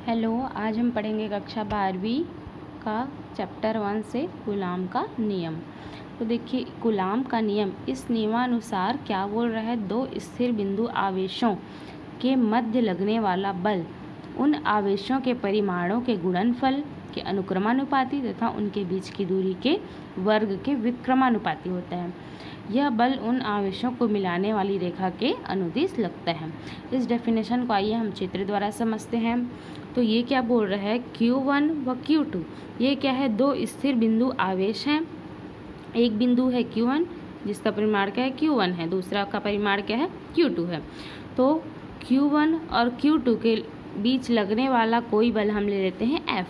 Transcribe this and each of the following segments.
Hello, आज हम पढ़ेंगे कक्षा 12वीं का चैप्टर 1 से कूलाम का नियम। तो देखिए, कूलाम का नियम, इस नियमानुसार क्या बोल रहा है, दो स्थिर बिंदु आवेशों के मध्य लगने वाला बल उन आवेशों के परिमाणों के गुणनफल के अनुक्रमानुपाती तथा उनके बीच की दूरी के वर्ग के विक्रमानुपाती होता है। यह बल उन आवेशों को मिलाने वाली रेखा के अनुदिश लगता है। इस डेफिनेशन को आइए हम चित्र द्वारा समझते हैं। तो ये क्या बोल रहा है, Q1 व Q2 ये क्या है, दो स्थिर बिंदु आवेश हैं। एक बिंदु है Q1 जिसका परिमाण क्या है, Q1 है, दूसरा का परिमाण क्या है, Q2 है। तो Q1 और Q2 के बीच लगने वाला कोई बल हम ले लेते हैं F।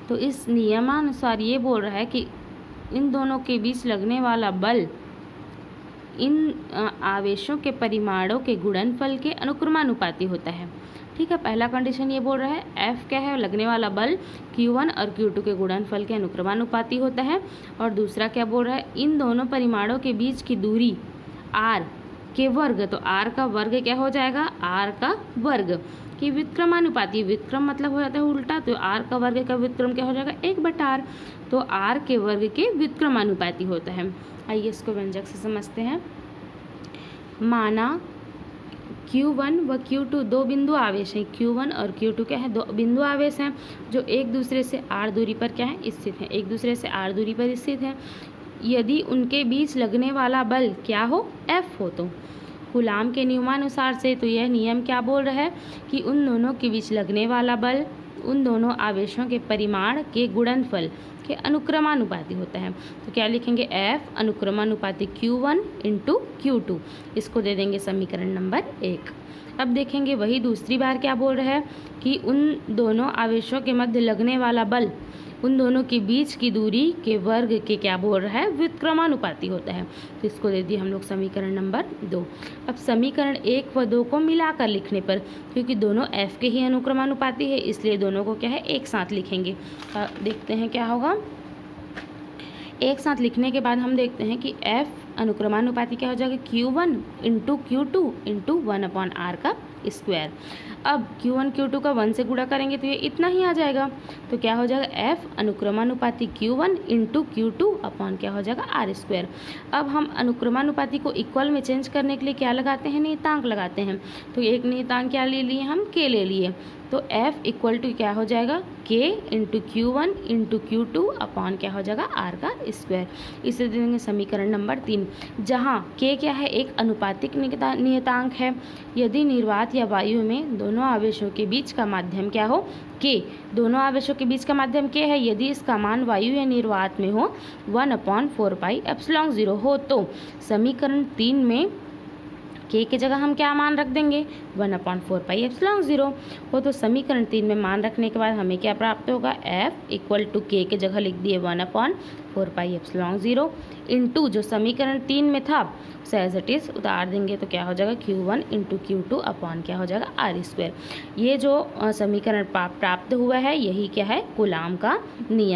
तो इस नियमानुसार ये बोल रहा है कि इन दोनों के बीच लगने वाला बल इन आवेशों के परिमाणों के गुणनफल के अनुक्रमानुपाती होता है। ठीक है, पहला कंडीशन ये बोल रहा है F क्या है, लगने वाला बल Q1 और Q2 के गुणनफल के अनुक्रमानुपाती होता है। और दूसरा क्या बोल रहा है, इन दोनों परिमाणों के बीच की दूरी R के वर्ग, तो R का वर्ग क्या हो जाएगा, R का वर्ग की विक्रमानुपाती। विक्रम मतलब हो जाता है उल्टा, तो R का वर्ग का विक्रम क्या हो जाएगा, 1/R। तो R के वर्ग के विक्रमानुपाती होता है। आइए इसको व्यंजक से समझते हैं। माना Q1 व Q2 दो बिंदु आवेश हैं। Q1 और Q2 क्या है, दो बिंदु आवेश हैं जो एक दूसरे से R दूरी पर क्या है, स्थित हैं। एक दूसरे से R दूरी पर स्थित हैं। यदि उनके बीच लगने वाला बल क्या हो, F हो, तो कूलाम के नियमानुसार से तो यह नियम क्या बोल रहा है कि उन दोनों के बीच लगने वाला बल उन दोनों आवेशों के परिमाण के गुणनफल के अनुक्रमानुपाती होता है। तो क्या लिखेंगे, F अनुक्रमानुपाती Q1 इंटू Q2। इसको दे देंगे समीकरण नंबर 1। अब देखेंगे वही दूसरी बार क्या बोल रहा है कि उन दोनों आवेशों के मध्य लगने वाला बल उन दोनों के बीच की दूरी के वर्ग के क्या बोल रहा है, विक्रमानुपाती होता है। तो इसको दे दिए हम लोग समीकरण नंबर 2। अब समीकरण 1 व 2 को मिलाकर लिखने पर, क्योंकि दोनों F के ही अनुक्रमानुपाती है इसलिए दोनों को क्या है, एक साथ लिखेंगे। देखते हैं क्या होगा। एक साथ लिखने के बाद हम देखते हैं कि F अनुक्रमानुपाती क्या हो जाएगा, Q1 into Q2 into 1/R का स्क्वायर। अब Q1 Q2 का 1 से गुणा करेंगे तो ये इतना ही आ जाएगा। तो क्या हो जाएगा, F अनुक्रमानुपाती Q1 into Q2 upon क्या हो जाएगा, R स्क्वायर। अब हम अनुक्रमानुपाती को इक्वल में चेंज करने के लिए क्या लगाते हैं, नियतांक लगाते हैं। तो एक नियतांक क्या ले लिए हम, K ले लिए। तो F इक्वल टू क्या हो जाएगा, K into Q1 into Q2 upon क्या हो जाएगा, R का स्क्वायर। इसे दे देंगे समीकरण नंबर 3, जहाँ K क्या है, एक अनुपातिक नियतांक है। यदि निर्वात या वायु में दोनों आवेशों के बीच का माध्यम क्या हो, K, दोनों आवेशों के बीच का माध्यम K है, यदि इसका मान वायु या निर्वात में हो 1/4πε0 हो, तो समीकरण 3 में K की जगह हम क्या मान रख देंगे, 1/4πε0 हो। तो समीकरण 3 में मान रखने के बाद हमें क्या प्राप्त होगा, F इक्वल टू K की जगह लिख दिए 1/4πε0 इंटू जो समीकरण 3 में था एज इट इज उतार देंगे तो क्या हो जाएगा, Q1 इंटू Q2 अपॉन क्या हो जाएगा, R स्क्वायर। ये जो समीकरण प्राप्त हुआ है यही क्या है, कूलाम का नियम।